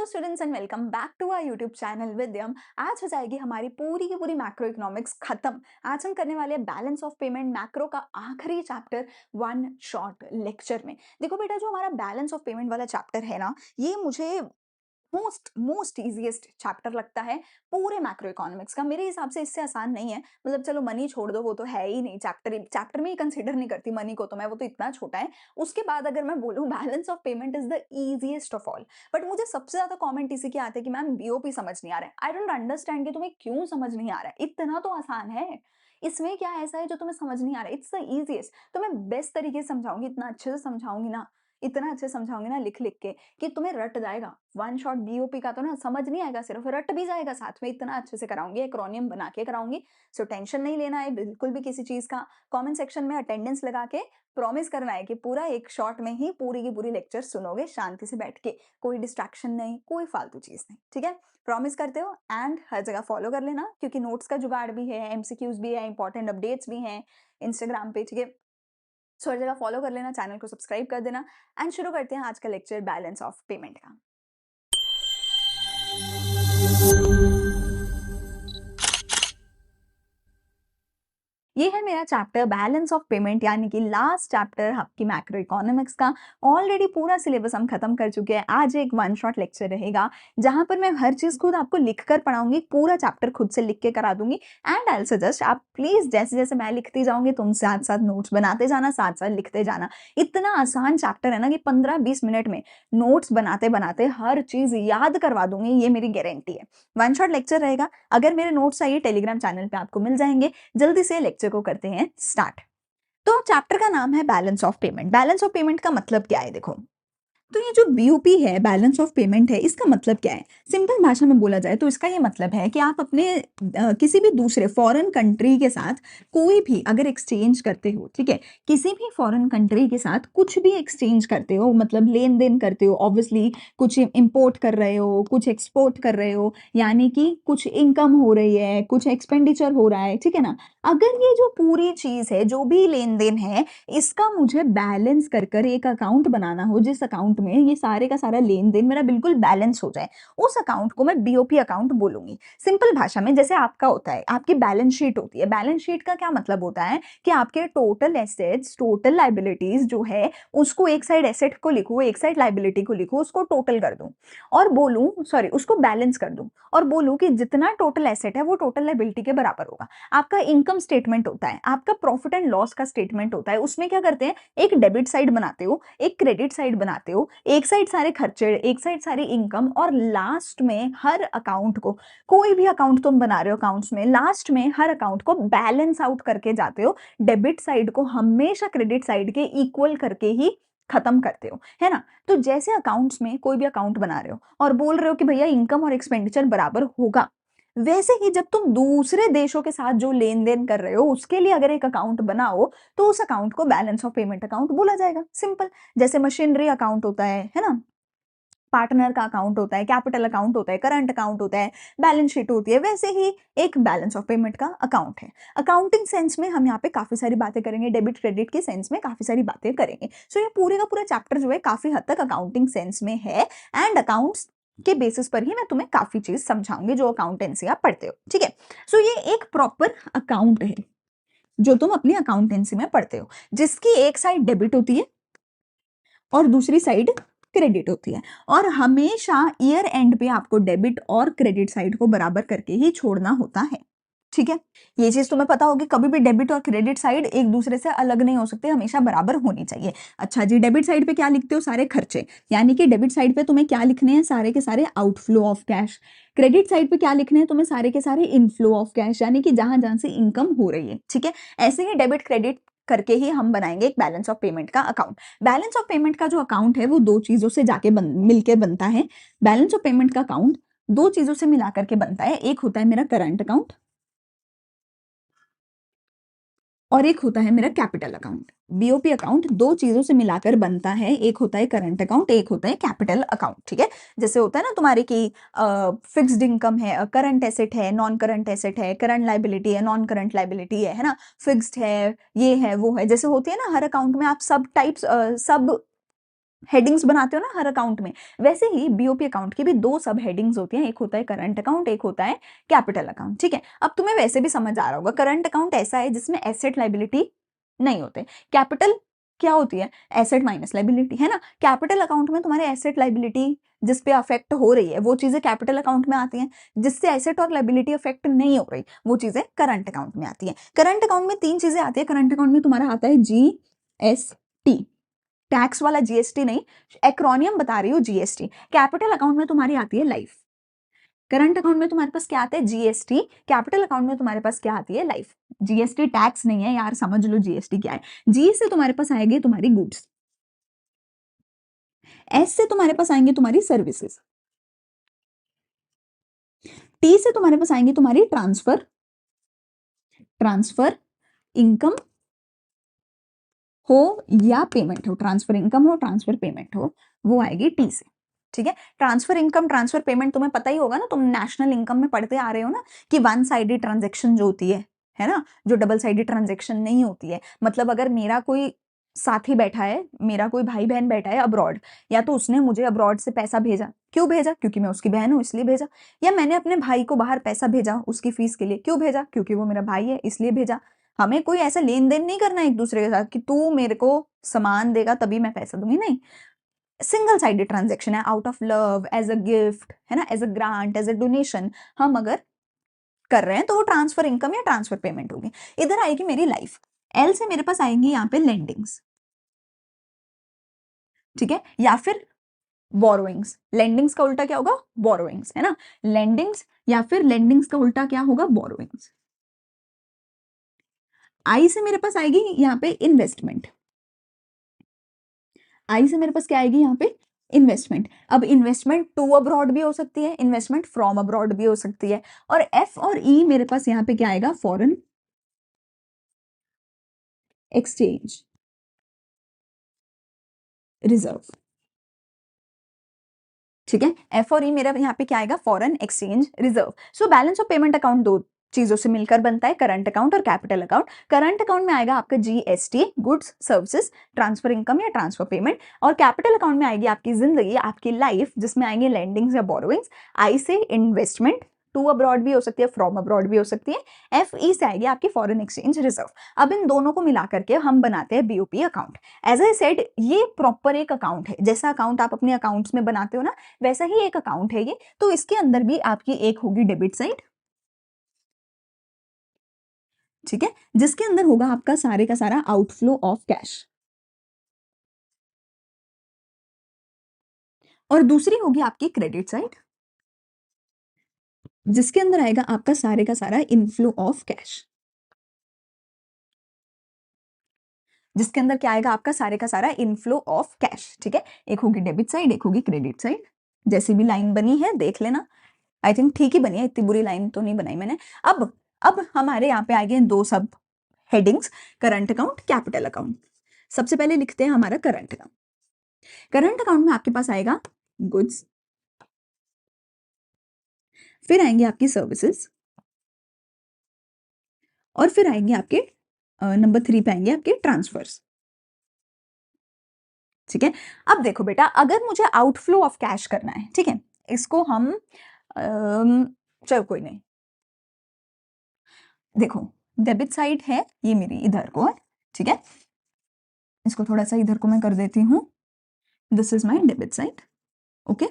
Students and welcome back to our YouTube channel Vidyam. आज हो जाएगी हमारी पूरी की पूरी मैक्रो इकोनॉमिक्स खत्म। आज हम करने वाले हैं बैलेंस ऑफ पेमेंट मैक्रो का आखिरी चैप्टर वन शॉर्ट लेक्चर में। देखो बेटा, जो हमारा बैलेंस ऑफ पेमेंट वाला चैप्टर है ना, ये मुझे मोस्ट मोस्ट इजीएस्ट चैप्टर लगता है पूरे मैक्रो इकोनॉमिक्स का। मेरे हिसाब से इससे आसान नहीं है। मतलब चलो मनी छोड़ दो, वो तो है ही नहीं, चैप्टर में ही कंसीडर नहीं करती मनी को तो मैं, वो तो इतना छोटा है। उसके बाद अगर मैं बोलूं balance of payment is the easiest of all. But मुझे सबसे ज्यादा कमेंट इसी के आते हैं कि मैम बीओपी समझ नहीं आ रहा है। आई डोंट अंडरस्टैंड कि तुम्हें क्यों समझ नहीं आ रहा है, इतना तो आसान है। इसमें क्या ऐसा है जो तुम्हें समझ नहीं आ रहा है? It's the easiest. तो मैं बेस्ट तरीके से समझाऊंगी, इतना अच्छे से समझाऊंगी ना, इतना अच्छे से समझाऊंगी ना लिख लिख के कि तुम्हें रट जाएगा। वन शॉट बीओपी का तो ना समझ नहीं आएगा, सिर्फ रट भी जाएगा साथ में। इतना अच्छे से कराऊंगी, एक्रोनियम बना के कराऊंगी। सो टेंशन नहीं लेना है बिल्कुल भी किसी चीज का। कमेंट सेक्शन में अटेंडेंस लगा के प्रॉमिस करना है कि पूरा एक शॉट में ही पूरी की पूरी लेक्चर सुनोगे शांति से बैठ के, कोई डिस्ट्रैक्शन नहीं, कोई फालतू चीज नहीं। ठीक है, प्रॉमिस करते हो? एंड हर जगह फॉलो कर लेना, क्योंकि नोट्स का जुगाड़ भी है, एमसीक्यूज भी है, इंपॉर्टेंट अपडेट्स भी हैं इंस्टाग्राम पे। ठीक है, सो हर जगह फॉलो कर लेना, चैनल को सब्सक्राइब कर देना। एंड शुरू करते हैं आज का लेक्चर बैलेंस ऑफ पेमेंट का। ये है मेरा चैप्टर बैलेंस ऑफ पेमेंट, यानी कि लास्ट चैप्टर आपकी मैक्रो इकोनॉमिक्स का। ऑलरेडी पूरा सिलेबस हम खत्म कर चुके हैं। आज एक वन शॉट लेक्चर रहेगा जहां पर मैं हर चीज खुद आपको लिख कर पढ़ाऊंगी, पूरा चैप्टर खुद से लिख के करा दूंगी। एंड आई सजेस्ट आप प्लीज जैसे जैसे मैं लिखती जाऊंगी तुम साथ साथ नोट्स बनाते जाना, साथ साथ लिखते जाना। इतना आसान चैप्टर है ना कि 15-20 मिनट में नोट्स बनाते बनाते हर चीज याद करवा दूंगी, ये मेरी गारंटी है। वन शॉट लेक्चर रहेगा। अगर मेरे नोट्स चाहिए टेलीग्राम चैनल पे आपको मिल जाएंगे। जल्दी से लेक्चर को करते हैं स्टार्ट। तो चैप्टर का नाम है balance of payment. Balance of payment का मतलब क्या है देखो, तो ये जो बीओपी है, बैलेंस ऑफ पेमेंट है, इसका मतलब क्या है? सिंपल भाषा में बोला जाए तो इसका ये मतलब है कि आप अपने किसी भी दूसरे फॉरेन कंट्री के साथ कोई भी अगर एक्सचेंज करते हो, ठीक है, किसी भी फॉरेन कंट्री के साथ कुछ भी एक्सचेंज करते हो, मतलब लेन देन करते हो, ऑब्वियसली कुछ इंपोर्ट कर रहे हो, कुछ एक्सपोर्ट कर रहे हो, यानी कि कुछ इनकम हो रही है, कुछ एक्सपेंडिचर हो रहा है, ठीक है ना। अगर ये जो पूरी चीज है, जो भी लेन देन है, इसका मुझे बैलेंस कर कर एक अकाउंट बनाना हो, जिस अकाउंट में ये सारे का सारा लेन देन मेरा बिल्कुल बैलेंस हो जाए, उस अकाउंट को मैं बीओपी अकाउंट बोलूंगी। सिंपल भाषा में जैसे आपका होता है, आपकी बैलेंस शीट होती है। बैलेंस शीट का क्या मतलब होता है कि आपके टोटल एसेट्स, टोटल लाइबिलिटीज जो है, उसको एक साइड एसेट को लिखूं, एक साइड लाइबिलिटी को लिखूं, उसको टोटल कर दूं और बोलूं, सॉरी, उसको बैलेंस कर दूं और बोलूं कि जितना टोटल एसेट है वो टोटल लाइबिलिटी के बराबर होगा। आपका इनकम स्टेटमेंट होता है, आपका प्रॉफिट एंड लॉस का स्टेटमेंट होता है। उसमें क्या करते हैं, एक डेबिट साइड बनाते हो, एक क्रेडिट साइड बनाते हो, एक साइड सारे खर्चे, एक साइड सारी इनकम, और लास्ट में हर अकाउंट को, कोई भी अकाउंट तुम बना रहे हो अकाउंट्स में, लास्ट में हर अकाउंट को बैलेंस आउट करके जाते हो। डेबिट साइड को हमेशा क्रेडिट साइड के इक्वल करके ही खत्म करते हो, है ना। तो जैसे अकाउंट्स में कोई भी अकाउंट बना रहे हो और बोल रहे हो कि भैया इनकम और एक्सपेंडिचर बराबर होगा, वैसे ही जब तुम दूसरे देशों के साथ जो लेन देन कर रहे हो उसके लिए अगर एक अकाउंट बनाओ, तो उस अकाउंट को बैलेंस ऑफ पेमेंट अकाउंट बोला जाएगा। सिंपल। जैसे मशीनरी अकाउंट होता है ना, पार्टनर का अकाउंट होता है, कैपिटल अकाउंट होता है, करंट अकाउंट होता है, बैलेंस शीट होती है, वैसे ही एक बैलेंस ऑफ पेमेंट का अकाउंट है। अकाउंटिंग सेंस में हम यहाँ पे काफी सारी बातें करेंगे, डेबिट क्रेडिट के सेंस में काफी सारी बातें करेंगे। सो ये पूरे का पूरा चैप्टर जो है काफी हद तक अकाउंटिंग सेंस में है, एंड अकाउंट्स के बेसिस पर ही मैं तुम्हें काफी चीज समझाऊंगी जो अकाउंटेंसी आप पढ़ते हो। ठीक है, सो ये एक प्रॉपर अकाउंट है जो तुम अपनी अकाउंटेंसी में पढ़ते हो, जिसकी एक साइड डेबिट होती है और दूसरी साइड क्रेडिट होती है, और हमेशा ईयर एंड पे आपको डेबिट और क्रेडिट साइड को बराबर करके ही छोड़ना होता है। ठीक है, ये चीज तुम्हें पता होगी, कभी भी डेबिट और क्रेडिट साइड एक दूसरे से अलग नहीं हो सकते, हमेशा बराबर होनी चाहिए। अच्छा जी, डेबिट साइड पे क्या लिखते हो? सारे खर्चे, यानी कि डेबिट साइड पे तुम्हें क्या लिखने हैं? सारे के सारे outflow of cash. Credit side पे क्या लिखने हैं तुम्हें? सारे के सारे इनफ्लो ऑफ कैश, यानी कि जहां जहां से इनकम हो रही है। ठीक है, ऐसे ही डेबिट क्रेडिट करके ही हम बनाएंगे एक बैलेंस ऑफ पेमेंट का अकाउंट। बैलेंस ऑफ पेमेंट का जो अकाउंट है वो दो चीजों से जाके मिलके बनता है। बैलेंस ऑफ पेमेंट का अकाउंट दो चीजों से मिला करके बनता है। एक होता है मेरा करंट अकाउंट और एक होता है मेरा कैपिटल अकाउंट। बीओपी अकाउंट दो चीजों से मिलाकर बनता है, एक होता है करंट अकाउंट, एक होता है कैपिटल अकाउंट। ठीक है, जैसे होता है ना तुम्हारे की फिक्स्ड इनकम है, करंट एसेट है, नॉन करंट एसेट है, करंट लाइबिलिटी है, नॉन करंट लाइबिलिटी है ना, फिक्स्ड है, ये है वो है, जैसे होती है ना हर अकाउंट में। आप सब टाइप्स, सब हेडिंग्स बनाते हो ना हर अकाउंट में, वैसे ही बीओपी अकाउंट की भी दो सब हेडिंग्स होती हैं, एक होता है करंट अकाउंट, एक होता है कैपिटल अकाउंट। ठीक है, अब तुम्हें वैसे भी समझ आ रहा होगा, करंट अकाउंट ऐसा है जिसमें एसेट लाइबिलिटी नहीं होते। कैपिटल क्या होती है? एसेट माइनस लाइबिलिटी, है ना। कैपिटल अकाउंट में तुम्हारे एसेट लाइबिलिटी जिस पे अफेक्ट हो रही है वो चीजें कैपिटल अकाउंट में आती हैं, जिससे एसेट और लाइबिलिटी अफेक्ट नहीं हो रही वो चीजें करंट अकाउंट में आती है। करंट अकाउंट में तीन चीजें आती है। करंट अकाउंट में तुम्हारा आता है जीएसटी, टैक्स वाला जीएसटी नहीं, एक्रोनियम बता रही हूँ जीएसटी। कैपिटल अकाउंट में तुम्हारी आती है लाइफ। करंट अकाउंट में तुम्हारे पास क्या आता है? जीएसटी। कैपिटल अकाउंट में तुम्हारे पास क्या आती है? लाइफ। जीएसटी टैक्स नहीं है यार, समझ लो जीएसटी क्या है। जी से तुम्हारे पास आएगी तुम्हारी गुड्स, एस से तुम्हारे पास आएंगे तुम्हारी सर्विसेज, टी से तुम्हारे पास आएंगे तुम्हारी ट्रांसफर इनकम हो या पेमेंट हो, ट्रांसफर इनकम हो ट्रांसफर पेमेंट हो, वो आएगी टी से। ठीक है, ट्रांसफर इनकम ट्रांसफर पेमेंट तुम्हें पता ही होगा ना, तुम नेशनल इनकम में पढ़ते आ रहे हो ना कि वन साइडेड ट्रांजेक्शन जो होती है ना, जो डबल साइडेड ट्रांजेक्शन नहीं होती है। मतलब अगर मेरा कोई साथी बैठा है, मेरा कोई भाई बहन बैठा है अब्रॉड, या तो उसने मुझे अब्रॉड से पैसा भेजा, क्यों भेजा? क्योंकि मैं उसकी बहन हूं इसलिए भेजा। या मैंने अपने भाई को बाहर पैसा भेजा उसकी फीस के लिए, क्यों भेजा? क्योंकि वो मेरा भाई है इसलिए भेजा। हमें कोई ऐसा लेन देन नहीं करना एक दूसरे के साथ कि तू मेरे को सामान देगा तभी मैं पैसा दूंगी, नहीं। सिंगल साइडेड ट्रांजेक्शन है, out of love, as a gift, है ना, as a grant, as a donation हम अगर कर रहे हैं तो वो ट्रांसफर इनकम या ट्रांसफर पेमेंट होगी। इधर आएगी मेरी लाइफ। एल से मेरे पास आएंगी यहाँ पे लेंडिंग्स, ठीक है, या फिर बोरोइंग्स। लेंडिंग्स का उल्टा क्या होगा? बोरोइंग्स, है ना। लेंडिंग्स या फिर लेंडिंग्स का उल्टा क्या होगा? बोरोइंग्स। आई से मेरे पास आएगी यहाँ पे इन्वेस्टमेंट। आई से मेरे पास क्या आएगी यहाँ पे? इन्वेस्टमेंट। अब इन्वेस्टमेंट टू अब्रॉड भी हो सकती है, इन्वेस्टमेंट फ्रॉम अब्रॉड भी हो सकती है। और एफ और ई मेरे पास यहाँ पे क्या आएगा? Foreign exchange reserve. ठीक है, एफ और ई मेरा यहाँ पे क्या आएगा? Foreign exchange reserve. So balance of payment account दो चीजों से मिलकर बनता है, करंट अकाउंट और कैपिटल अकाउंट। करंट अकाउंट में आएगा आपका GST, goods services, transfer income या ट्रांसफर पेमेंट। और कैपिटल अकाउंट में आएगी आपकी जिंदगी, आपकी लाइफ, जिसमें आएंगे लेंडिंग्स या बोरोइंग्स। आई से इन्वेस्टमेंट, टू अब्रॉड भी हो सकती है, फ्रॉम अब्रॉड भी हो सकती है। एफ ई से आएगी आपकी फॉरेन एक्सचेंज रिजर्व। अब इन दोनों को मिला करके हम बनाते हैं BOP account. As I said, ये प्रॉपर एक अकाउंट है, जैसा अकाउंट आप अपने अकाउंट्स में बनाते हो ना, वैसा ही एक अकाउंट है ये। तो इसके अंदर भी आपकी एक होगी डेबिट साइड, ठीक है, जिसके अंदर होगा आपका सारे का सारा आउटफ्लो ऑफ कैश, और दूसरी होगी आपकी क्रेडिट साइड, जिसके अंदर आएगा आपका सारे का सारा इनफ्लो ऑफ कैश। जिसके अंदर क्या आएगा? आपका सारे का सारा इनफ्लो ऑफ कैश। ठीक है, एक होगी डेबिट साइड, एक होगी क्रेडिट साइड। जैसी भी लाइन बनी है देख लेना, आई थिंक ठीक ही बनी है, इतनी बुरी लाइन तो नहीं बनाई मैंने। अब हमारे यहाँ पे आ गए दो सब headings, current account, capital account. सबसे पहले लिखते हैं हमारा करंट अकाउंट। करंट अकाउंट में आपके पास आएगा गुड्स, फिर आएंगे आपकी सर्विसेज, और फिर आएंगे आपके नंबर 3 पे आएंगे आपके ट्रांसफर्स। ठीक है, अब देखो बेटा, अगर मुझे आउटफ्लो ऑफ कैश करना है, ठीक है, इसको हम चलो कोई नहीं, देखो डेबिट साइड है ये मेरी इधर को है, ठीक है, इसको थोड़ा सा इधर को मैं कर देती हूँ, this is my debit side. Okay,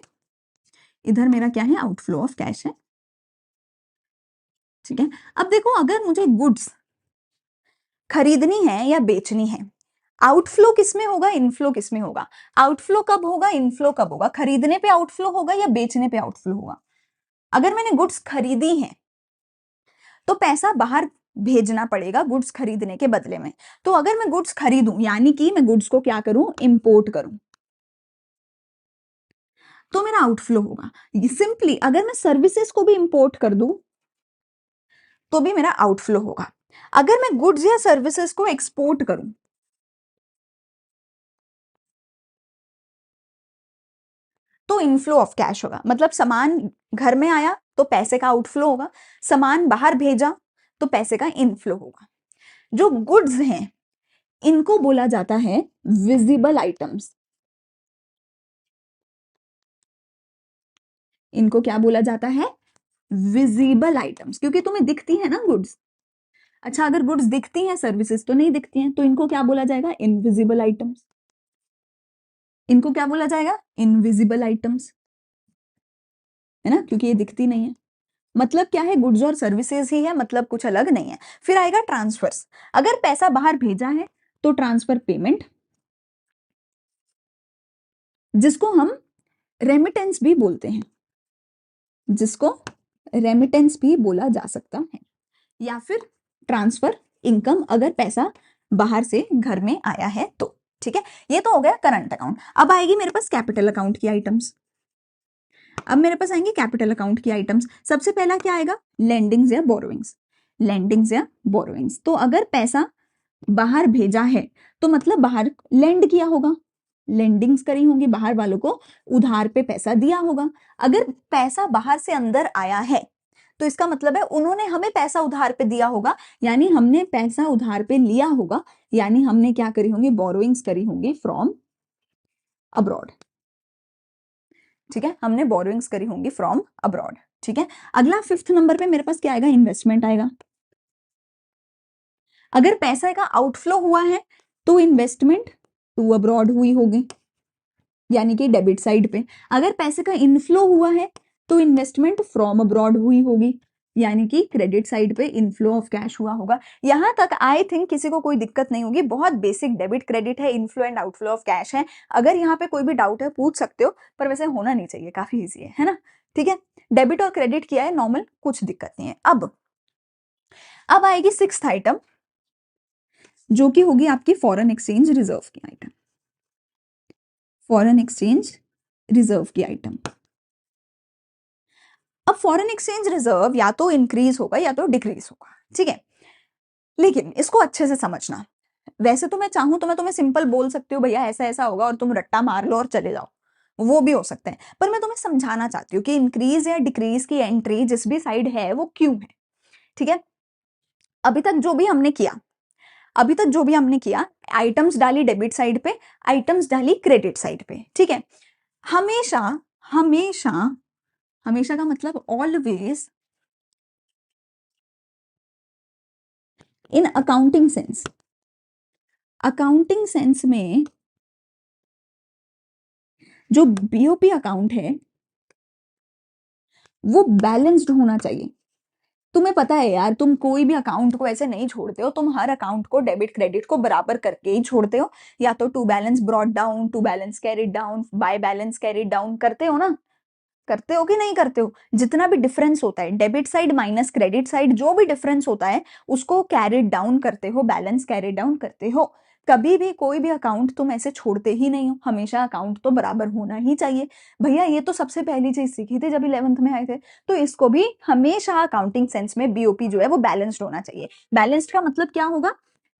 इधर मेरा क्या है? आउटफ्लो ऑफ कैश है। ठीक है, अब देखो, अगर मुझे गुड्स खरीदनी है या बेचनी है, आउटफ्लो किसमें होगा? इनफ्लो किसमें होगा? आउटफ्लो कब होगा? इनफ्लो कब होगा? खरीदने पे आउटफ्लो होगा या बेचने पे आउटफ्लो होगा? अगर मैंने गुड्स खरीदी है तो पैसा बाहर भेजना पड़ेगा गुड्स खरीदने के बदले में। तो अगर मैं गुड्स खरीदूं, यानी कि मैं गुड्स को क्या करूं? इंपोर्ट करूं, तो मेरा आउटफ्लो होगा। सिंपली अगर मैं सर्विसेज को भी इंपोर्ट कर दूं तो भी मेरा आउटफ्लो होगा। अगर मैं गुड्स या सर्विसेज को एक्सपोर्ट करूं तो इनफ्लो ऑफ कैश होगा। मतलब सामान घर में आया तो पैसे का आउटफ्लो होगा, सामान बाहर भेजा तो पैसे का इनफ्लो होगा। जो गुड्स हैं इनको बोला जाता है विजिबल आइटम्स। इनको क्या बोला जाता है? विजिबल आइटम्स, क्योंकि तुम्हें दिखती है ना गुड्स। अच्छा, अगर गुड्स दिखती हैं, सर्विसेज तो नहीं दिखती हैं, तो इनको क्या बोला जाएगा? Invisible items. इनको क्या बोला जाएगा? इनविजिबल आइटम्स, है ना, क्योंकि ये दिखती नहीं है। मतलब क्या है? गुड्स और सर्विसेज ही है, मतलब कुछ अलग नहीं है। फिर आएगा ट्रांसफर्स। अगर पैसा बाहर भेजा है तो ट्रांसफर पेमेंट, जिसको हम रेमिटेंस भी बोलते हैं, जिसको रेमिटेंस भी बोला जा सकता है, या फिर ट्रांसफर इनकम, अगर पैसा बाहर से घर में आया है तो। ठीक है, ये तो हो गया करंट अकाउंट। अब आएगी मेरे पास कैपिटल अकाउंट की आइटम्स। अब मेरे पास आएंगे कैपिटल अकाउंट की आइटम्स। सबसे पहला क्या आएगा? लेंडिंग्स या बोरोइंग्स। लेंडिंग्स या बोरोइंग्स, तो अगर पैसा बाहर भेजा है तो मतलब बाहर लेंड किया होगा, लेंडिंग्स करी होंगी, बाहर वालों को उधार पे पैसा दिया होगा। अगर पैसा बाहर से अंदर आया है तो इसका मतलब है उन्होंने हमें पैसा उधार पे दिया होगा, यानी हमने पैसा उधार पे लिया होगा, यानी हमने क्या करी होंगी? बोरोइंग्स करी होंगी फ्रॉम अब्रॉड। ठीक है, हमने बोरोइंग्स करी होंगी फ्रॉम अब्रॉड। ठीक है, अगला 5th नंबर पे मेरे पास क्या आएगा? इन्वेस्टमेंट आएगा। अगर पैसा का आउटफ्लो हुआ है तो इन्वेस्टमेंट टू अब्रॉड हुई होगी, यानी कि डेबिट साइड पे। अगर पैसे का इनफ्लो हुआ है तो इन्वेस्टमेंट फ्रॉम अब्रॉड हुई होगी, यानी कि क्रेडिट साइड पे इनफ्लो ऑफ कैश हुआ होगा। यहां तक आई थिंक किसी को कोई दिक्कत नहीं होगी, बहुत बेसिक डेबिट क्रेडिट है, inflow and outflow of cash है। अगर यहाँ पे कोई भी डाउट है पूछ सकते हो, पर वैसे होना नहीं चाहिए, काफी ईजी है ना। ठीक है, डेबिट और क्रेडिट किया है नॉर्मल, कुछ दिक्कत नहीं है। अब आएगी 6th आइटम, जो कि होगी आपकी फॉरेन एक्सचेंज रिजर्व की आइटम। फॉरेन एक्सचेंज रिजर्व की आइटम। अब फॉरेन एक्सचेंज रिजर्व या तो इंक्रीज होगा या तो डिक्रीज होगा। ठीक है, लेकिन इसको अच्छे से समझना। वैसे तो मैं चाहूं तो मैं तुम्हें सिंपल बोल सकती हूँ भैया ऐसा ऐसा होगा और तुम रट्टा मार लो और चले जाओ, वो भी हो सकता है, पर मैं तुम्हें समझाना चाहती हूँ कि इंक्रीज या डिक्रीज की एंट्री जिस भी साइड है वो क्यों है। ठीक है, अभी तक जो भी हमने किया, अभी तक जो भी हमने किया, आइटम्स डाली डेबिट साइड पे, आइटम्स डाली क्रेडिट साइड पे। ठीक है, हमेशा हमेशा हमेशा का मतलब always in accounting sense, accounting sense में जो बीओपी अकाउंट है वो बैलेंस्ड होना चाहिए। तुम्हें पता है यार, तुम कोई भी अकाउंट को ऐसे नहीं छोड़ते हो, तुम हर अकाउंट को डेबिट क्रेडिट को बराबर करके ही छोड़ते हो, या तो to balance brought down, to balance carried down, by balance carried down करते हो ना। करते हो कि नहीं करते हो? जितना भी डिफरेंस होता है debit side minus credit side, जो भी डिफरेंस होता है उसको कैरिड डाउन करते हो, बैलेंस कैरिड डाउन करते हो। कभी भी कोई भी अकाउंट तुम ऐसे छोड़ते ही नहीं हो, हमेशा अकाउंट तो बराबर होना ही चाहिए। भैया ये तो सबसे पहली चीज सीखी थी जब 11th में आए थे, तो इसको भी हमेशा अकाउंटिंग सेंस में बीओपी जो है वो बैलेंस्ड होना चाहिए। बैलेंस्ड का मतलब क्या होगा?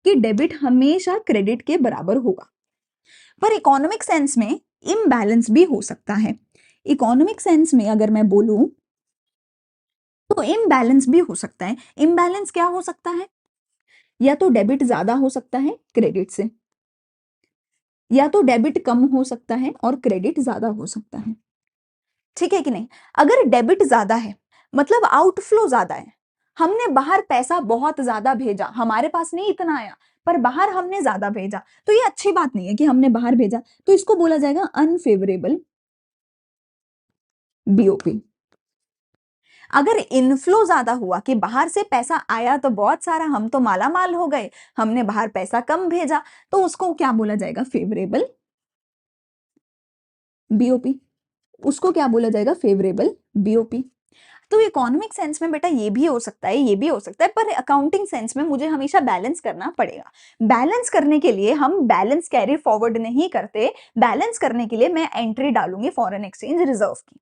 कि डेबिट हमेशा क्रेडिट के बराबर होगा। पर इकोनॉमिक सेंस में इम्बैलेंस भी हो सकता है। इकोनॉमिक सेंस में अगर मैं बोलूं तो इम्बैलेंस भी हो सकता है। इम्बैलेंस क्या हो सकता है? या तो डेबिट ज्यादा हो सकता है क्रेडिट से, या तो डेबिट कम हो सकता है और क्रेडिट ज्यादा हो सकता है। ठीक है कि नहीं? अगर डेबिट ज्यादा है मतलब आउटफ्लो ज्यादा है, हमने बाहर पैसा बहुत ज्यादा भेजा, हमारे पास नहीं इतना आया, पर बाहर हमने ज्यादा भेजा, तो ये अच्छी बात नहीं है कि हमने बाहर भेजा, तो इसको बोला जाएगा अनफेवरेबल बीओपी। अगर इनफ्लो ज्यादा हुआ कि बाहर से पैसा आया तो बहुत सारा, हम तो माला माल हो गए, हमने बाहर पैसा कम भेजा, तो उसको क्या बोला जाएगा? Favourable BOP. उसको क्या बोला जाएगा? Favourable BOP. तो इकोनॉमिक सेंस में बेटा ये भी हो सकता है, ये भी हो सकता है, पर अकाउंटिंग सेंस में मुझे हमेशा बैलेंस करना पड़ेगा। बैलेंस करने के लिए हम बैलेंस कैरी फॉरवर्ड नहीं करते, बैलेंस करने के लिए मैं एंट्री डालूंगी फॉरेन एक्सचेंज रिजर्व की।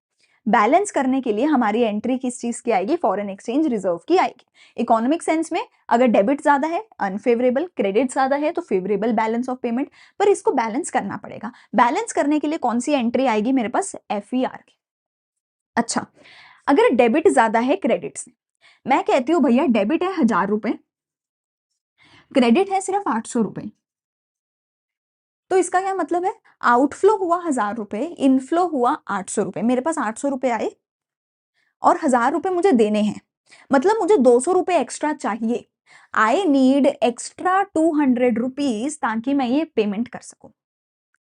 बैलेंस करने के लिए हमारी एंट्री किस चीज की आएगी? फॉरेन एक्सचेंज रिजर्व की आएगी। इकोनॉमिक सेंस में अगर डेबिट ज्यादा है अनफेवरेबल, क्रेडिट ज्यादा है तो फेवरेबल बैलेंस ऑफ पेमेंट, पर इसको बैलेंस करना पड़ेगा। बैलेंस करने के लिए कौन सी एंट्री आएगी मेरे पास? FER की। अच्छा, अगर डेबिट ज्यादा है क्रेडिट से, मैं कहती हूँ भैया डेबिट है 1000 रुपए, क्रेडिट है सिर्फ 800 रुपए, तो इसका क्या मतलब है? आउटफ्लो हुआ 1000 रुपए, इनफ्लो हुआ 800 रुपए, मेरे पास 800 रुपए आए, और 1000 रुपए मुझे देने हैं, मतलब मुझे 200 रुपए एक्स्ट्रा चाहिए। आई नीड एक्स्ट्रा 200 रुपीज ताकि मैं ये पेमेंट कर सकूं।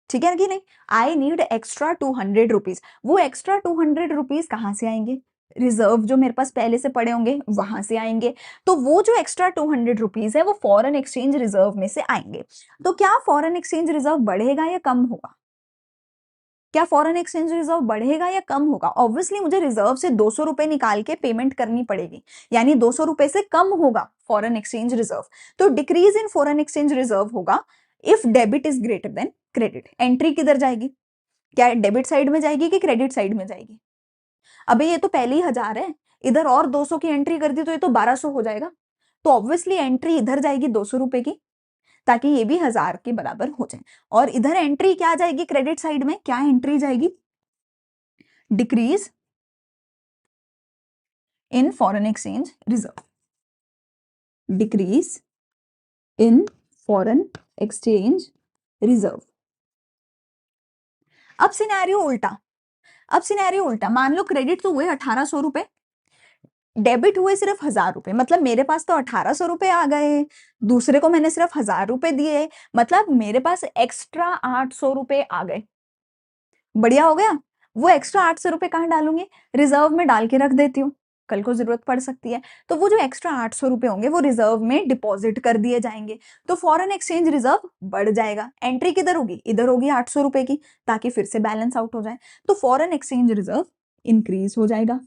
ठीक है कि नहीं? I need extra 200 rupees. वो एक्स्ट्रा 200 रुपीज कहाँ से आएंगे? रिजर्व जो मेरे पास पहले से पड़े होंगे वहां से आएंगे। तो वो जो एक्स्ट्रा 200 रुपीज है वो फॉरेन एक्सचेंज रिजर्व में से आएंगे। तो क्या फॉरेन एक्सचेंज रिजर्व बढ़ेगा या कम होगा? क्या फॉरेन एक्सचेंज रिजर्व बढ़ेगा या कम होगा? ऑब्वियसली मुझे रिजर्व से 200 रुपए निकाल के पेमेंट करनी पड़ेगी, यानी 200 रुपए से कम होगा फॉरेन एक्सचेंज रिजर्व। तो decrease in foreign exchange reserve होगा if debit is greater than credit. Entry किधर जाएगी? क्या डेबिट साइड में जाएगी कि क्रेडिट साइड में जाएगी? अबे ये तो पहले ही 1000 है, इधर और 200 की एंट्री कर दी तो ये तो 1200 हो जाएगा। तो ऑब्वियसली एंट्री इधर जाएगी 200 रुपए की, ताकि ये भी 1000 के बराबर हो जाए। और इधर एंट्री क्या जाएगी? क्रेडिट साइड में क्या एंट्री जाएगी? Decrease in foreign exchange reserve. Decrease in foreign exchange reserve. अब सिनेरियो उल्टा, मान लो क्रेडिट तो हुए 1800 रुपए, डेबिट हुए सिर्फ 1000 रुपए, मतलब मेरे पास तो 1800 रुपए आ गए, दूसरे को मैंने सिर्फ 1000 रुपए दिए, मतलब मेरे पास एक्स्ट्रा 800 रुपए आ गए। बढ़िया हो गया। वो एक्स्ट्रा 800 रुपए कहाँ डालूंगी? रिजर्व में डाल के रख देती हूँ, कल को जरूरत पड़ सकती है। तो वो जो एक्स्ट्रा 800 रुपए होंगे वो रिजर्व में डिपॉजिट कर दिए जाएंगे। तो फॉरेन एक्सचेंज रिजर्व बढ़ जाएगा। एंट्री किधर होगी? इधर होगी 800 रुपए की, ताकि फिर से बैलेंस आउट हो जाए। तो फॉरेन एक्सचेंज रिजर्व इंक्रीज हो जाएगा।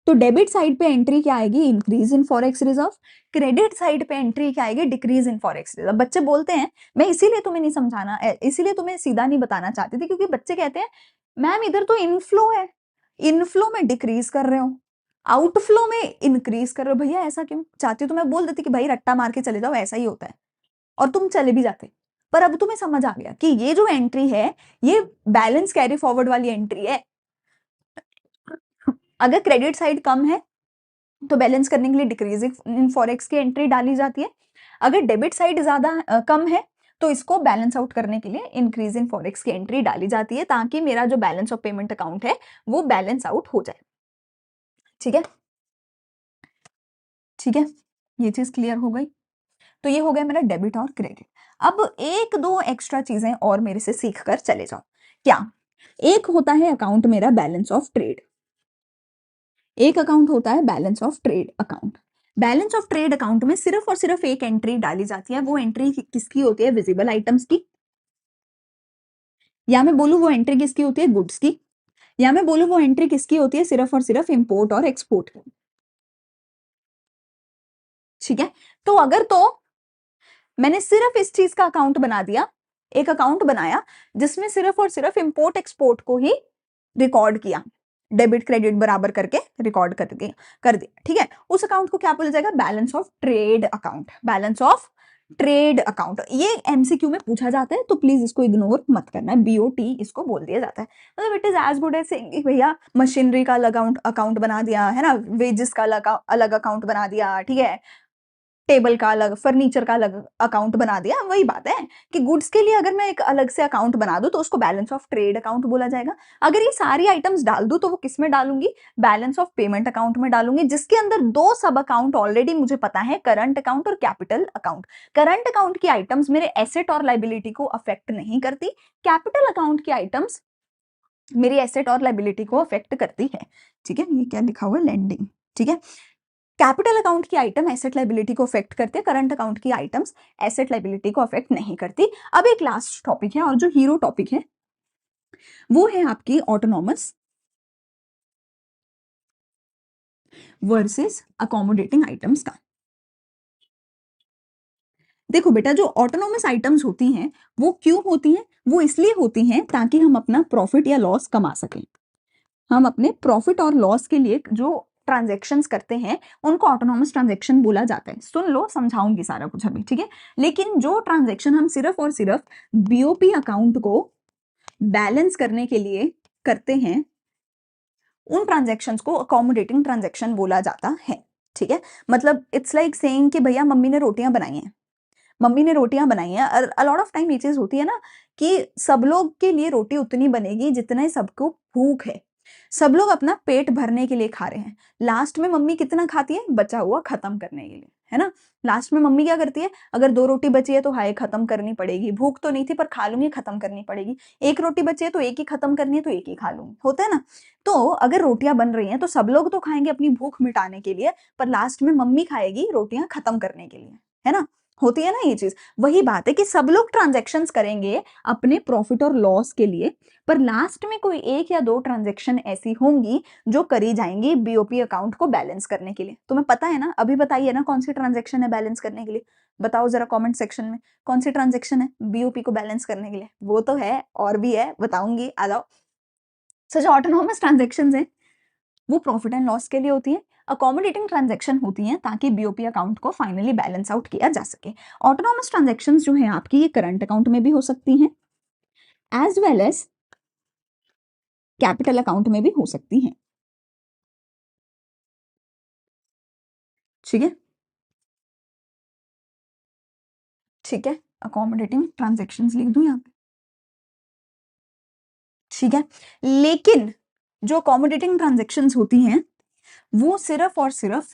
तो डेबिट साइड पे एंट्री क्या आएगी? Increase in forex reserve. Credit side पे एंट्री क्या आएगी? Decrease in forex reserve. बच्चे बोलते हैं, मैं इसीलिए तुम्हें नहीं समझाना, इसीलिए तुम्हें सीधा नहीं बताना चाहती थी, क्योंकि बच्चे कहते हैं मैम इधर तो इनफ्लो है, इनफ्लो में डिक्रीज कर रहे हो, आउटफ्लो में इंक्रीज कर रहे हो। भैया ऐसा क्यों? चाहती तो मैं बोल देती कि भाई रट्टा मार के चले जाओ, ऐसा ही होता है, और तुम चले भी जाते। पर अब तुम्हें समझ आ गया कि ये जो एंट्री है ये बैलेंस कैरी फॉरवर्ड वाली एंट्री है। अगर क्रेडिट साइड कम है तो बैलेंस करने के लिए डिक्रीज इन फॉरेक्स की एंट्री डाली जाती है। अगर डेबिट साइड ज्यादा कम है तो इसको बैलेंस आउट करने के लिए इंक्रीज इन फॉरेक्स की एंट्री डाली जाती है, ताकि मेरा जो बैलेंस ऑफ पेमेंट अकाउंट है वो बैलेंस आउट हो जाए। ठीक है, ठीक है, ये चीज क्लियर हो गई। तो ये हो गया मेरा डेबिट और क्रेडिट। अब एक दो एक्स्ट्रा चीजें और मेरे से सीख कर चले जाओ। क्या? एक होता है अकाउंट मेरा बैलेंस ऑफ ट्रेड, एक अकाउंट होता है balance of trade account. Balance of trade account में सिर्फ और सिर्फ एक एंट्री डाली जाती है, वो एंट्री किसकी होती है? विजिबल आइटम्स की। या मैं बोलूं वो एंट्री किसकी होती है? गुड्स की। या मैं बोलूं वो एंट्री किसकी होती है? सिर्फ और सिर्फ इंपोर्ट और एक्सपोर्ट की। ठीक है, तो अगर तो मैंने सिर्फ इस चीज का अकाउंट बना दिया, एक अकाउंट बनाया जिसमें सिर्फ और सिर्फ इंपोर्ट एक्सपोर्ट को ही रिकॉर्ड किया, डेबिट क्रेडिट बराबर करके रिकॉर्ड कर दिया, ठीक है, उस अकाउंट को क्या बोला जाएगा? Balance of trade account. Balance of trade account, ये एमसीक्यू में पूछा जाता है, तो प्लीज इसको इग्नोर मत करना है। बीओटी इसको बोल दिया जाता है। मतलब it is as good as saying भैया मशीनरी का अलग अकाउंट बना दिया है ना, वेजेस का अलग अकाउंट बना दिया, ठीक है, टेबल का अलग, फर्नीचर का अलग अकाउंट बना दिया। वही बात है कि गुड्स के लिए अगर मैं एक अलग से अकाउंट बना दूं तो उसको बैलेंस ऑफ ट्रेड अकाउंट बोला जाएगा। अगर ये सारी आइटम्स डाल दूं तो वो किस में डालूंगी? बैलेंस ऑफ पेमेंट अकाउंट में डालूंगी, जिसके अंदर दो सब अकाउंट ऑलरेडी मुझे पता है, करंट अकाउंट और कैपिटल अकाउंट। करंट अकाउंट की आइटम्स मेरे एसेट और लाइबिलिटी को अफेक्ट नहीं करती, कैपिटल अकाउंट की आइटम्स मेरी एसेट और लाइबिलिटी को अफेक्ट करती है। ठीक है, ये क्या लिखा हुआ है? लेंडिंग। ठीक है, कैपिटल अकाउंट की आइटम एसेट लाइबिलिटी को अफेक्ट करती है, करंट अकाउंट की आइटम्स एसेट लाइबिलिटी को अफेक्ट नहीं करती। अब एक लास्ट टॉपिक है और जो हीरो टॉपिक है वो है आपकी ऑटोनॉमस वर्सेस अकोमोडेटिंग आइटम्स का। देखो बेटा, जो ऑटोनॉमस आइटम्स होती हैं वो क्यों होती हैं? वो इसलिए होती हैं ताकि हम अपना प्रॉफिट या लॉस कमा सकें। हम अपने प्रॉफिट और लॉस के लिए जो ट्रांजैक्शंस करते हैं उनको ऑटोनॉमस ट्रांजैक्शन बोला जाता है। सुन लो, समझाऊंगी सारा कुछ अभी, ठीक है। लेकिन जो ट्रांजैक्शन हम सिर्फ और सिर्फ बीओपी अकाउंट को बैलेंस करने के लिए करते हैं उन ट्रांजैक्शंस को अकोमोडेटिंग ट्रांजैक्शन बोला जाता है। ठीक है, मतलब इट्स लाइक सेइंग कि भैया मम्मी ने रोटियां बनाई हैं, मम्मी ने रोटियाँ बनाई हैं, अ लॉट ऑफ टाइम ये चीज़ होती है ना कि सब लोग के लिए रोटी उतनी बनेगी जितना सबको भूख है। सब लोग अपना पेट भरने के लिए खा रहे हैं। लास्ट में मम्मी कितना खाती है? बचा हुआ खत्म करने के लिए, है ना? लास्ट में मम्मी क्या करती है? अगर 2 रोटी बची है तो हाय खत्म करनी पड़ेगी, भूख तो नहीं थी पर खा लूँगी, खत्म करनी पड़ेगी। 1 रोटी बची है तो 1 ही खत्म करनी है तो 1 ही खा लूँगी, होता है ना? तो अगर रोटियाँ बन रही हैं तो सब लोग तो खाएँगे अपनी भूख मिटाने के लिए, पर लास्ट में मम्मी खाएगी रोटियाँ खत्म करने के लिए, है ना? होती है ना ये चीज़? वही बात है कि सब लोग ट्रांज़ैक्शंस करेंगे अपने प्रॉफ़िट और लॉस के लिए, पर लास्ट में कोई 1 या 2 ट्रांज़ैक्शन ऐसी होंगी जो करी जाएँगी बीओपी अकाउंट को बैलेंस करने के लिए। तुम्हें पता है ना? अभी बताइए ना कौन-सी ट्रांज़ैक्शन है बैलेंस करने के लिए? बताओ ज़रा कमेंट सेक्शन में, कौन-सी ट्रांज़ैक्शन है बीओपी को बैलेंस करने के लिए? वो तो है और भी है, बताऊँगी, आ जाओ। सो जो ऑटोनॉमस ट्रांज़ैक्शंस हैं वो प्रॉफिट एंड लॉस के लिए होती है। अकोमोडेटिंग ट्रांजैक्शन होती हैं ताकि बीओपी अकाउंट को फाइनली बैलेंस आउट किया जा सके। ऑटोनॉमस ट्रांजैक्शंस जो है आपकी ये करंट अकाउंट में भी हो सकती हैं as well as capital account में भी हो सकती हैं। ठीक है, ठीक है, अकोमोडेटिंग ट्रांजैक्शंस लिख दूं यहाँ पे। ठीक है, लेकिन जो अकोमोडेटिंग ट्रांजैक्शंस होती हैं वो सिर्फ और सिर्फ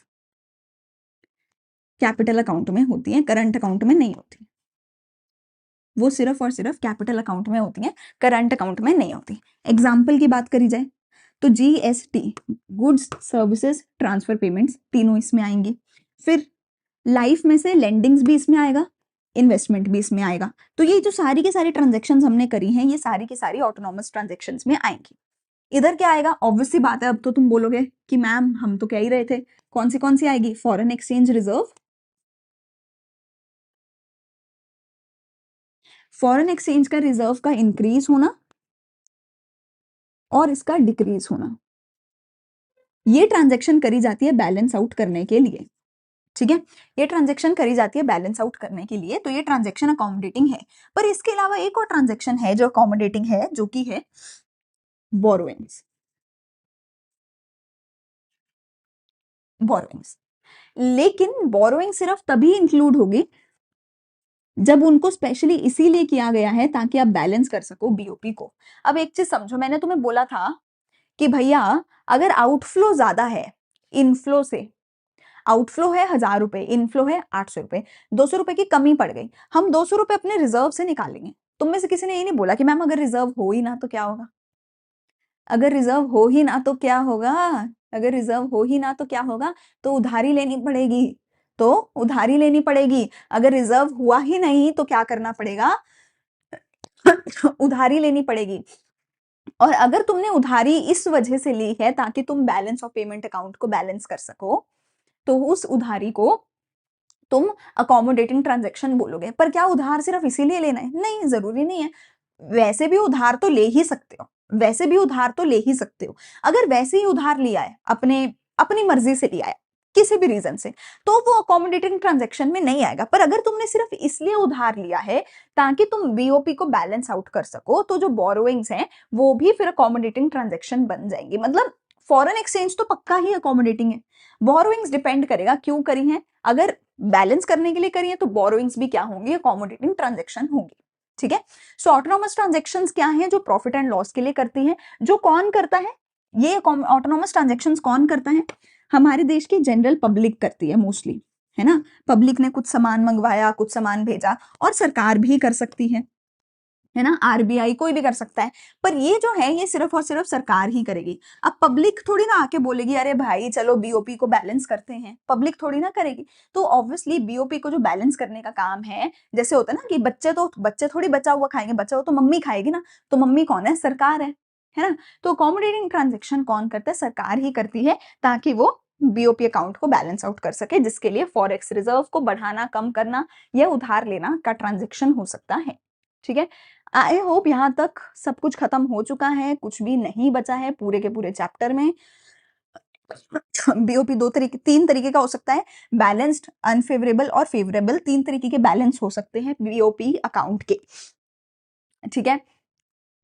कैपिटल अकाउंट में होती हैं, करंट अकाउंट में नहीं होती। वो सिर्फ और सिर्फ कैपिटल अकाउंट में होती हैं, करंट अकाउंट में नहीं होती। एग्जाम्पल की बात करी जाए तो GST, goods services transfer payments, तीनों इसमें आएंगे। फिर लाइफ में से लेंडिंग्स भी इसमें आएगा, इन्वेस्टमेंट भी इसमें आएगा। तो ये जो सारी के सारी ट्रांजेक्शन हमने करी हैं ये सारी की सारी ऑटोनॉमस ट्रांजेक्शन में आएंगी। इधर क्या आएगा? ऑब्वियस सी बात है, अब तो तुम बोलोगे कि मैम हम तो कह ही रहे थे। कौन सी आएगी? Foreign exchange reserve, foreign exchange का रिजर्व का इंक्रीज होना और इसका डिक्रीज होना, ये ट्रांजैक्शन करी जाती है बैलेंस आउट करने के लिए। ठीक है, ये ट्रांजैक्शन करी जाती है बैलेंस आउट करने के लिए, तो ये ट्रांजैक्शन अकोमोडेटिंग है। पर इसके अलावा एक और ट्रांजैक्शन है जो अकोमोडेटिंग है, जो कि है बोरोइंग्स। बोरोइंग्स, लेकिन बोरोइंग सिर्फ तभी इंक्लूड होगी जब उनको स्पेशली इसीलिए किया गया है ताकि आप बैलेंस कर सको बीओपी को। अब एक चीज समझो, मैंने तुम्हें बोला था कि भैया अगर आउटफ्लो ज्यादा है इनफ्लो से, आउटफ्लो है 1000 रुपए, इनफ्लो है 800 रुपए, 200 रुपए की कमी पड़ गई, हम 200 रुपए अपने रिजर्व से निकालेंगे। तुम में से किसी ने ये नहीं बोला कि मैम अगर रिजर्व हो ही ना तो क्या होगा? अगर रिजर्व हो ही ना तो क्या होगा? अगर रिजर्व हो ही ना तो क्या होगा? तो उधारी लेनी पड़ेगी, तो उधारी लेनी पड़ेगी। अगर रिजर्व हुआ ही नहीं तो क्या करना पड़ेगा? उधारी लेनी पड़ेगी। और अगर तुमने उधारी इस वजह से ली है ताकि तुम बैलेंस ऑफ पेमेंट अकाउंट को बैलेंस कर सको, तो उस उधारी को तुम अकोमोडेटिंग ट्रांजैक्शन बोलोगे। पर क्या उधार सिर्फ इसीलिए लेना है? नहीं, जरूरी नहीं है। वैसे भी उधार तो ले ही सकते हो, वैसे भी उधार तो ले ही सकते हो। अगर वैसे ही उधार लिया है, अपने अपनी मर्जी से लिया है किसी भी रीजन से, तो वो अकोमोडेटिंग ट्रांजैक्शन में नहीं आएगा। पर अगर तुमने सिर्फ इसलिए उधार लिया है ताकि तुम बीओपी को बैलेंस आउट कर सको, तो जो बोरोइंग्स हैं वो भी फिर अकोमोडेटिंग ट्रांजैक्शन बन जाएंगी। मतलब फॉरेन एक्सचेंज तो पक्का ही अकोमोडेटिंग है, बोरोइंग्स डिपेंड करेगा क्यों करी है। अगर बैलेंस करने के लिए करी है तो बोरोइंग्स भी क्या होंगी? अकोमोडेटिंग ट्रांजैक्शन होंगी। ठीक है, सो ऑटोनॉमस ट्रांजैक्शंस क्या हैं? जो प्रॉफिट एंड लॉस के लिए करती हैं। जो कौन करता है ये ऑटोनॉमस ट्रांजैक्शंस? कौन करता है? हमारे देश की जनरल पब्लिक करती है मोस्टली, है ना? पब्लिक ने कुछ सामान मंगवाया, कुछ सामान भेजा, और सरकार भी कर सकती है ना? आरबीआई, कोई भी कर सकता है। पर ये जो है ये सिर्फ और सिर्फ सरकार ही करेगी। अब पब्लिक थोड़ी ना आके बोलेगी अरे भाई चलो बीओपी को बैलेंस करते हैं, पब्लिक थोड़ी ना करेगी। तो ऑब्वियसली बीओपी को जो बैलेंस करने का काम है, जैसे होता है ना कि बच्चे थोड़ी बचा हुआ खाएंगे, बचा हुआ तो मम्मी खाएगी ना। तो मम्मी कौन है? सरकार है ना? तो अकोमोडेटिंग ट्रांजेक्शन कौन करता है? सरकार ही करती है, ताकि वो बीओपी अकाउंट को बैलेंस आउट कर सके, जिसके लिए फॉरेक्स रिजर्व को बढ़ाना, कम करना या उधार लेना का ट्रांजेक्शन हो सकता है। ठीक है, आई होप यहाँ तक सब कुछ खत्म हो चुका है, कुछ भी नहीं बचा है पूरे के पूरे चैप्टर में। बीओपी तीन तरीके का हो सकता है, बैलेंस्ड, अनफेवरेबल और फेवरेबल। तीन तरीके के बैलेंस हो सकते हैं बीओपी अकाउंट के। ठीक है,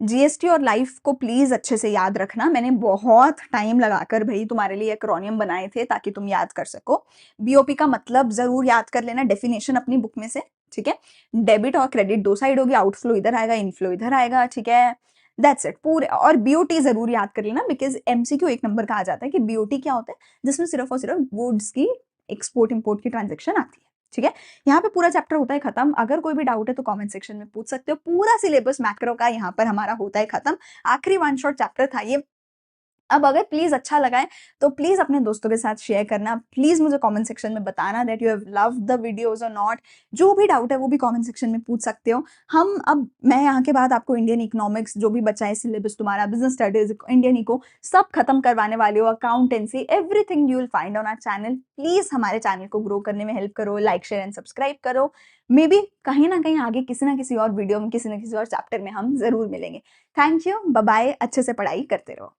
जीएसटी और लाइफ को प्लीज अच्छे से याद रखना। मैंने बहुत टाइम लगाकर भाई तुम्हारे लिए एक्रोनियम बनाए थे ताकि तुम याद कर सको। बीओपी का मतलब जरूर याद कर लेना, डेफिनेशन अपनी बुक में से ठीक है? डेबिट और क्रेडिट 2 साइड होगी, आउटफ्लो इधर आएगा, इनफ्लो इधर आएगा, ठीक है? दैट्स इट पूरे और बीओटी ज़रूर याद कर लेना बिकॉज़ एमसीक्यू 1 नंबर का आ जाता है कि बीओटी क्या होता है? जिसमें सिर्फ़ और सिर्फ़ गुड्स की एक्सपोर्ट-इम्पोर्ट की ट्रांज़ैक्शन आती है, ठीक है? यहाँ पे पूरा चैप्टर होता है खत्म। अगर कोई भी डाउट है तो कमेंट सेक्शन में पूछ सकते हो। पूरा सिलेबस मैक्रो का यहाँ पर हमारा होता है खत्म। आखिरी वन शॉट चैप्टर था ये। अब अगर प्लीज़ अच्छा लगा है, तो प्लीज़ अपने दोस्तों के साथ शेयर करना। प्लीज़ मुझे कमेंट सेक्शन में बताना that you have loved the videos और नॉट। जो भी डाउट है वो भी कमेंट सेक्शन में पूछ सकते हो। मैं यहाँ के बाद आपको इंडियन इकोनॉमिक्स जो भी बचा है सिलेबस तुम्हारा, बिज़नेस स्टडीज़, इंडियन इको सब खत्म करवाने वाली हूँ, accountancy, everything you will find on our channel. Please हमारे चैनल को ग्रो करने में हेल्प करो, लाइक, शेयर एंड सब्सक्राइब करो। मेबी कहीं न कहीं आगे किसी न किसी और वीडियो में, किसी न किसी और चैप्टर में हम ज़रूर मिलेंगे। थैंक यू, बाय-बाय, अच्छे से पढ़ाई करते रहो।